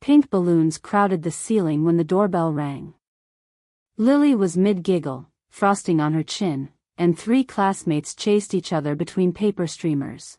Pink balloons crowded the ceiling when the doorbell rang. Lily was mid-giggle, frosting on her chin, and 3 classmates chased each other between paper streamers.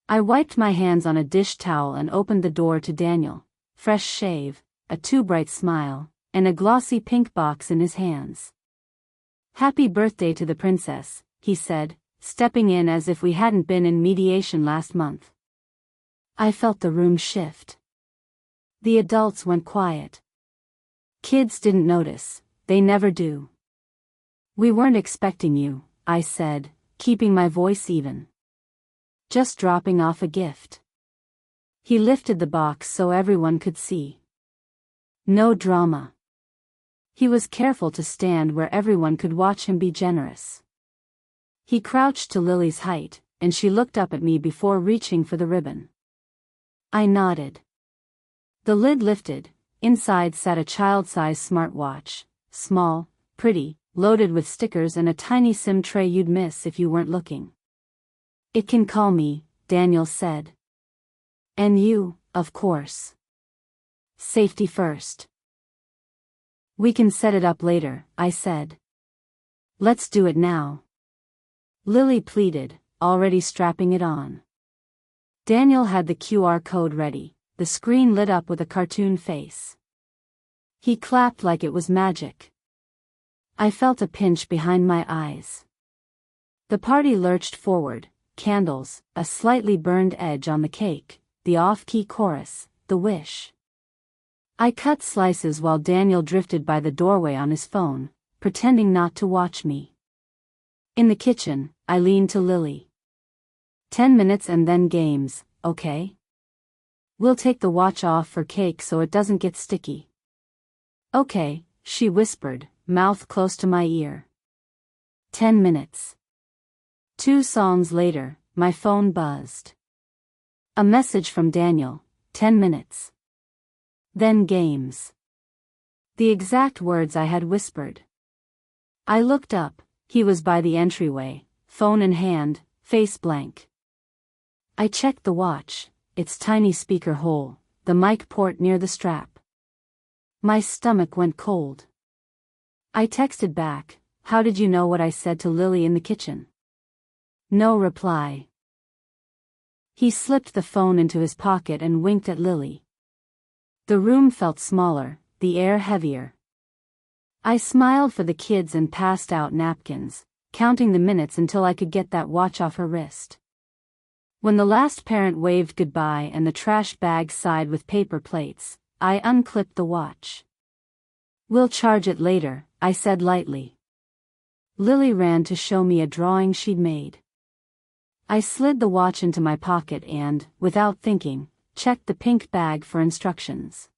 I wiped my hands on a dish towel and opened the door to Daniel, fresh shave, a too-bright smile, and a glossy pink box in his hands. "Happy birthday to the princess," he said, stepping in as if we hadn't been in mediation last month. I felt the room shift. The adults went quiet. Kids didn't notice, they never do. "We weren't expecting you," I said, keeping my voice even. "Just dropping off a gift." He lifted the box so everyone could see. No drama. He was careful to stand where everyone could watch him be generous. He crouched to Lily's height, and she looked up at me before reaching for the ribbon. I nodded. The lid lifted. Inside sat a child-sized smartwatch, small, pretty, loaded with stickers and a tiny SIM tray you'd miss if you weren't looking. "It can call me," Daniel said. "And you, of course. Safety first." "We can set it up later," I said. "Let's do it now." Lily pleaded, already strapping it on. Daniel had the QR code ready, the screen lit up with a cartoon face. He clapped like it was magic. I felt a pinch behind my eyes. The party lurched forward, candles, a slightly burned edge on the cake, the off-key chorus, the wish. I cut slices while Daniel drifted by the doorway on his phone, pretending not to watch me. In the kitchen, I leaned to Lily. 10 minutes and then games, okay? We'll take the watch off for cake so it doesn't get sticky. Okay, she whispered, mouth close to my ear. 10 minutes. 2 songs later, my phone buzzed. A message from Daniel, 10 minutes. Then games. The exact words I had whispered. I looked up, he was by the entryway, phone in hand, face blank. I checked the watch, its tiny speaker hole, the mic port near the strap. My stomach went cold. I texted back, "How did you know what I said to Lily in the kitchen?" No reply. He slipped the phone into his pocket and winked at Lily. The room felt smaller, the air heavier. I smiled for the kids and passed out napkins, counting the minutes until I could get that watch off her wrist. When the last parent waved goodbye and the trash bag sighed with paper plates, I unclipped the watch. "We'll charge it later," I said lightly. Lily ran to show me a drawing she'd made. I slid the watch into my pocket and, without thinking, checked the pink bag for instructions.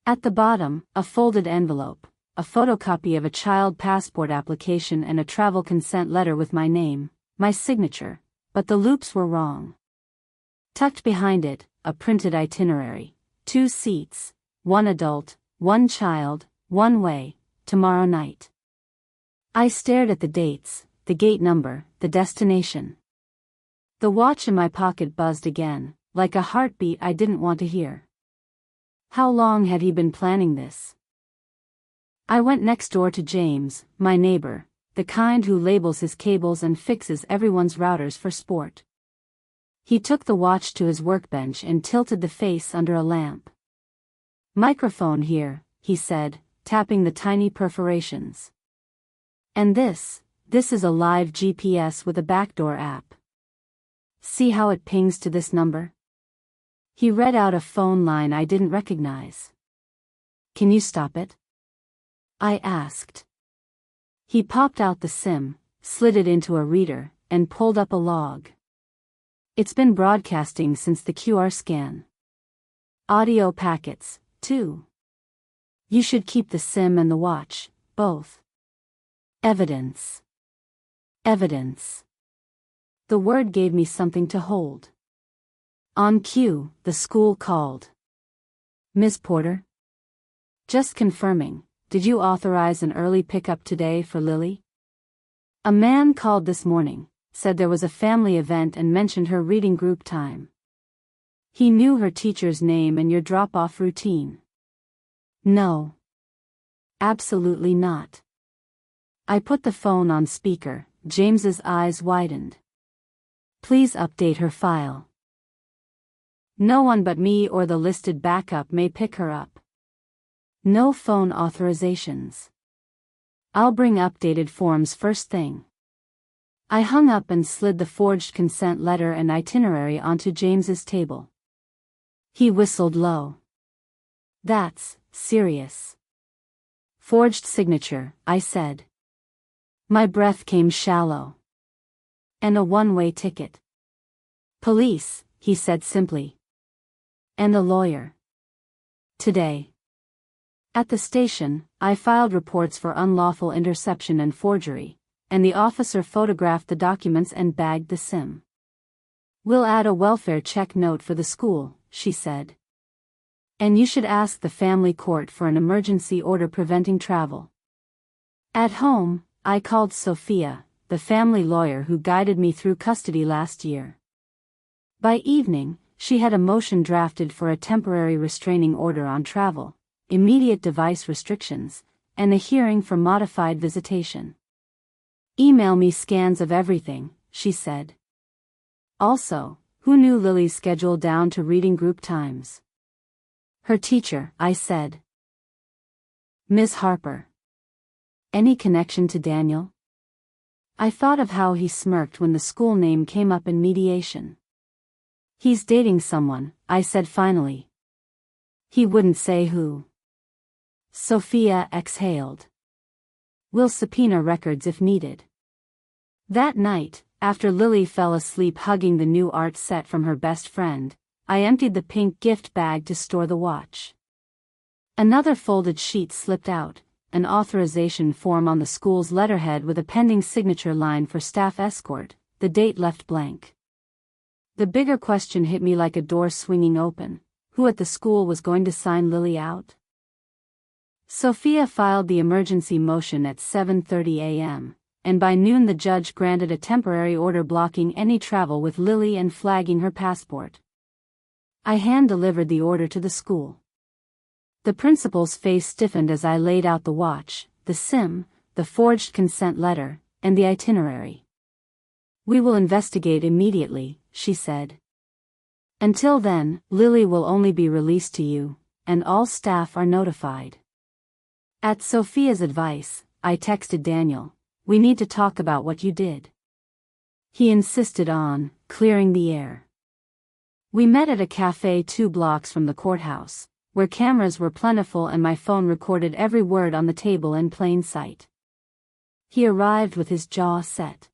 At the bottom, a folded envelope, a photocopy of a child passport application and a travel consent letter with my name, my signature, but the loops were wrong. Tucked behind it, a printed itinerary, 2 seats, 1 adult, 1 child, 1 way, tomorrow night. I stared at the dates, the gate number, the destination. The watch in my pocket buzzed again, like a heartbeat I didn't want to hear. How long had he been planning this? I went next door to James, my neighbor, the kind who labels his cables and fixes everyone's routers for sport. He took the watch to his workbench and tilted the face under a lamp. "Microphone here," he said, tapping the tiny perforations. "And this is a live GPS with a backdoor app. See how it pings to this number?" He read out a phone line I didn't recognize. "Can you stop it?" I asked. He popped out the SIM, slid it into a reader, and pulled up a log. It's been broadcasting since the QR scan. Audio packets, too. You should keep the SIM and the watch, both. Evidence. Evidence. The word gave me something to hold. On cue, the school called. "Miss Porter?" "Just confirming, did you authorize an early pickup today for Lily?" "A man called this morning, said there was a family event and mentioned her reading group time." He knew her teacher's name and your drop-off routine. No. Absolutely not. I put the phone on speaker. James's eyes widened. Please update her file. No one but me or the listed backup may pick her up. No phone authorizations. I'll bring updated forms first thing. I hung up and slid the forged consent letter and itinerary onto James's table. He whistled low. That's serious. Forged signature, I said. My breath came shallow. And a one-way ticket. Police, he said simply. And a lawyer. Today. At the station, I filed reports for unlawful interception and forgery, and the officer photographed the documents and bagged the SIM. We'll add a welfare check note for the school, she said. And you should ask the family court for an emergency order preventing travel. At home, I called Sophia, the family lawyer who guided me through custody last year. By evening, she had a motion drafted for a temporary restraining order on travel, immediate device restrictions, and a hearing for modified visitation. Email me scans of everything, she said. Also, who knew Lily's schedule down to reading group times? Her teacher, I said. Miss Harper. Any connection to Daniel? I thought of how he smirked when the school name came up in mediation. He's dating someone, I said finally. He wouldn't say who. Sophia exhaled. We'll subpoena records if needed. That night, after Lily fell asleep hugging the new art set from her best friend, I emptied the pink gift bag to store the watch. Another folded sheet slipped out, an authorization form on the school's letterhead with a pending signature line for staff escort, the date left blank. The bigger question hit me like a door swinging open. Who at the school was going to sign Lily out? Sophia filed the emergency motion at 7:30 a.m., and by noon the judge granted a temporary order blocking any travel with Lily and flagging her passport. I hand-delivered the order to the school. The principal's face stiffened as I laid out the watch, the SIM, the forged consent letter, and the itinerary. We will investigate immediately, she said. Until then, Lily will only be released to you, and all staff are notified. At Sophia's advice, I texted Daniel, we need to talk about what you did. He insisted on clearing the air. We met at a cafe 2 blocks from the courthouse, where cameras were plentiful and my phone recorded every word on the table in plain sight. He arrived with his jaw set.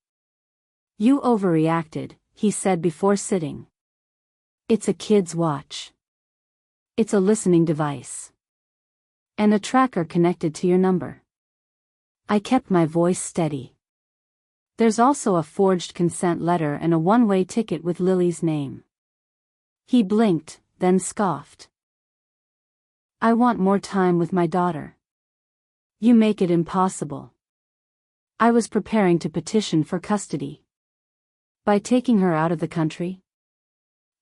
You overreacted, he said before sitting. It's a kid's watch. It's a listening device. And a tracker connected to your number. I kept my voice steady. There's also a forged consent letter and a one-way ticket with Lily's name. He blinked, then scoffed. I want more time with my daughter. You make it impossible. I was preparing to petition for custody. By taking her out of the country?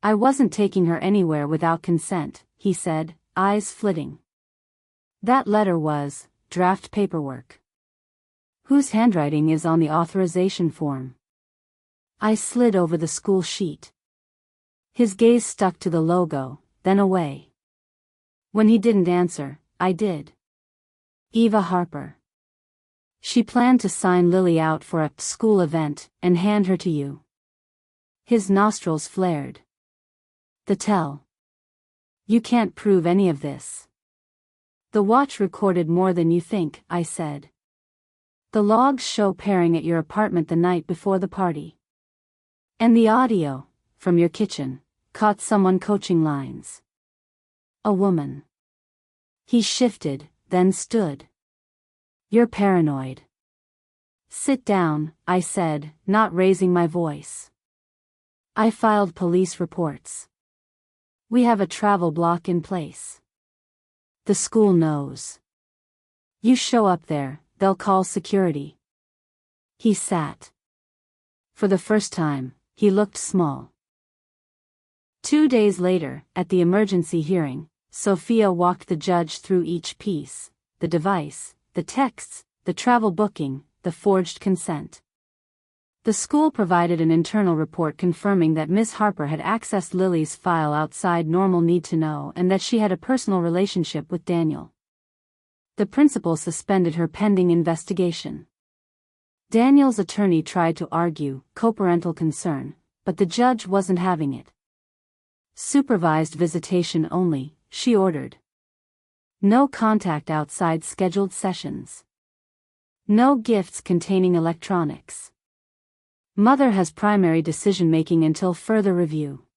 I wasn't taking her anywhere without consent, he said, eyes flitting. That letter was draft paperwork. Whose handwriting is on the authorization form? I slid over the school sheet. His gaze stuck to the logo, then away. When he didn't answer, I did. Eva Harper. She planned to sign Lily out for a school event and hand her to you. His nostrils flared. The tell. You can't prove any of this. The watch recorded more than you think, I said. The logs show pairing at your apartment the night before the party. And the audio, from your kitchen, caught someone coaching lines. A woman. He shifted, then stood. You're paranoid. Sit down, I said, not raising my voice. I filed police reports. We have a travel block in place. The school knows. You show up there, they'll call security. He sat. For the first time, he looked small. 2 days later, at the emergency hearing, Sophia walked the judge through each piece: the device, the texts, the travel booking, the forged consent. The school provided an internal report confirming that Miss Harper had accessed Lily's file outside normal need to know and that she had a personal relationship with Daniel. The principal suspended her pending investigation. Daniel's attorney tried to argue co-parental concern, but the judge wasn't having it. Supervised visitation only, she ordered. No contact outside scheduled sessions. No gifts containing electronics. Mother has primary decision-making until further review.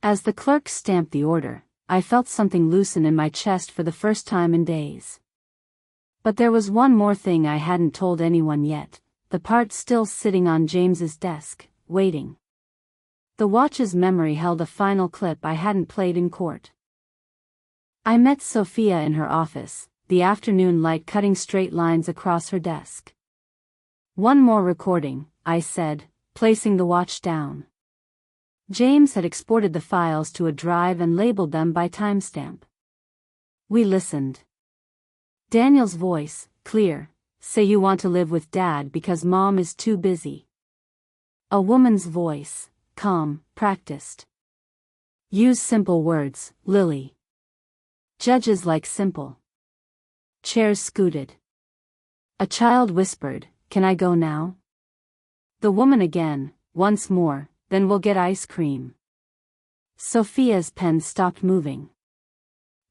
As the clerk stamped the order, I felt something loosen in my chest for the first time in days. But there was one more thing I hadn't told anyone yet, the part still sitting on James's desk, waiting. The watch's memory held a final clip I hadn't played in court. I met Sophia in her office, the afternoon light cutting straight lines across her desk. "One more recording," I said, placing the watch down. James had exported the files to a drive and labeled them by timestamp. We listened. Daniel's voice, clear: "Say you want to live with Dad because Mom is too busy." A woman's voice, calm, practiced. "Use simple words, Lily." Judges like simple. Chairs scooted. A child whispered, "Can I go now?" The woman again, once more, "Then we'll get ice cream." Sophia's pen stopped moving.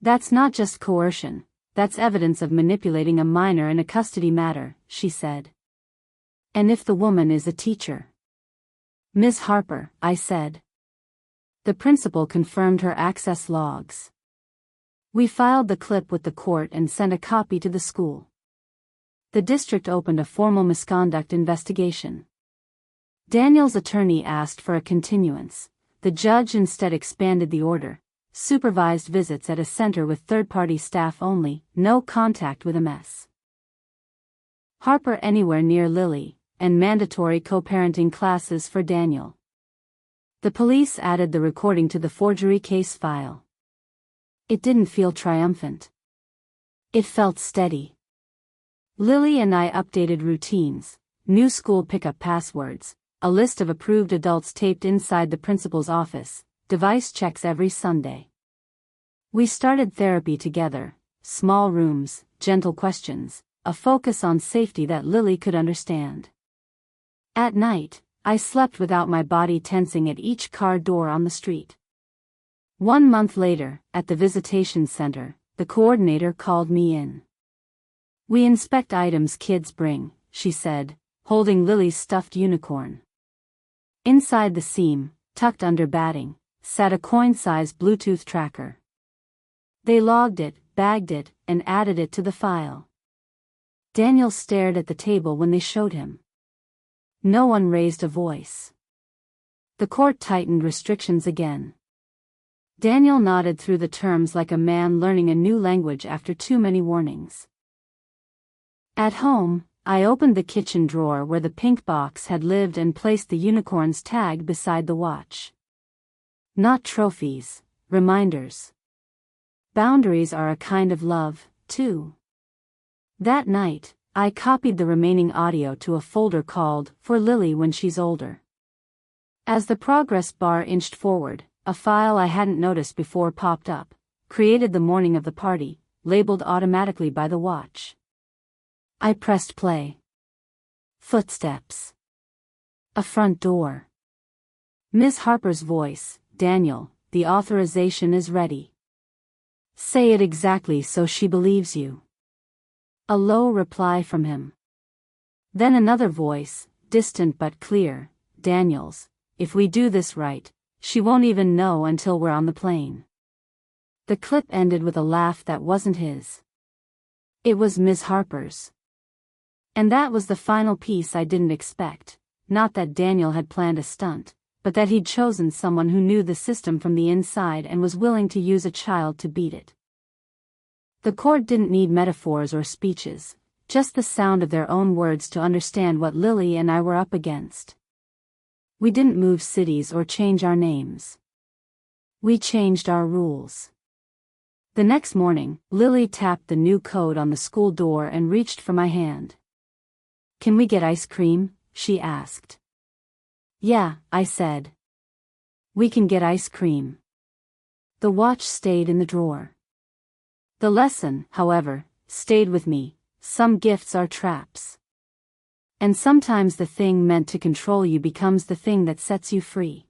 "That's not just coercion, that's evidence of manipulating a minor in a custody matter," she said. "And if the woman is a teacher?" "Miss Harper," I said. The principal confirmed her access logs. We filed the clip with the court and sent a copy to the school. The district opened a formal misconduct investigation. Daniel's attorney asked for a continuance. The judge instead expanded the order: supervised visits at a center with third-party staff only, no contact with MS Harper anywhere near Lily, and mandatory co-parenting classes for Daniel. The police added the recording to the forgery case file. It didn't feel triumphant. It felt steady. Lily and I updated routines: new school pickup passwords, a list of approved adults taped inside the principal's office, device checks every Sunday. We started therapy together: small rooms, gentle questions, a focus on safety that Lily could understand. At night, I slept without my body tensing at each car door on the street. 1 month later, at the visitation center, the coordinator called me in. "We inspect items kids bring," she said, holding Lily's stuffed unicorn. Inside the seam, tucked under batting, sat a coin-sized Bluetooth tracker. They logged it, bagged it, and added it to the file. Daniel stared at the table when they showed him. No one raised a voice. The court tightened restrictions again. Daniel nodded through the terms like a man learning a new language after too many warnings. At home, I opened the kitchen drawer where the pink box had lived and placed the unicorn's tag beside the watch. Not trophies, reminders. Boundaries are a kind of love, too. That night, I copied the remaining audio to a folder called "For Lily When She's Older." As the progress bar inched forward, a file I hadn't noticed before popped up, created the morning of the party, labeled automatically by the watch. I pressed play. Footsteps. A front door. Miss Harper's voice: "Daniel, the authorization is ready. Say it exactly so she believes you." A low reply from him. Then another voice, distant but clear: "Daniel's, if we do this right, she won't even know until we're on the plane." The clip ended with a laugh that wasn't his. It was Miss Harper's. And that was the final piece I didn't expect: not that Daniel had planned a stunt, but that he'd chosen someone who knew the system from the inside and was willing to use a child to beat it. The court didn't need metaphors or speeches, just the sound of their own words to understand what Lily and I were up against. We didn't move cities or change our names. We changed our rules. The next morning, Lily tapped the new code on the school door and reached for my hand. "Can we get ice cream?" she asked. "Yeah," I said. "We can get ice cream." The watch stayed in the drawer. The lesson, however, stayed with me. Some gifts are traps. And sometimes the thing meant to control you becomes the thing that sets you free.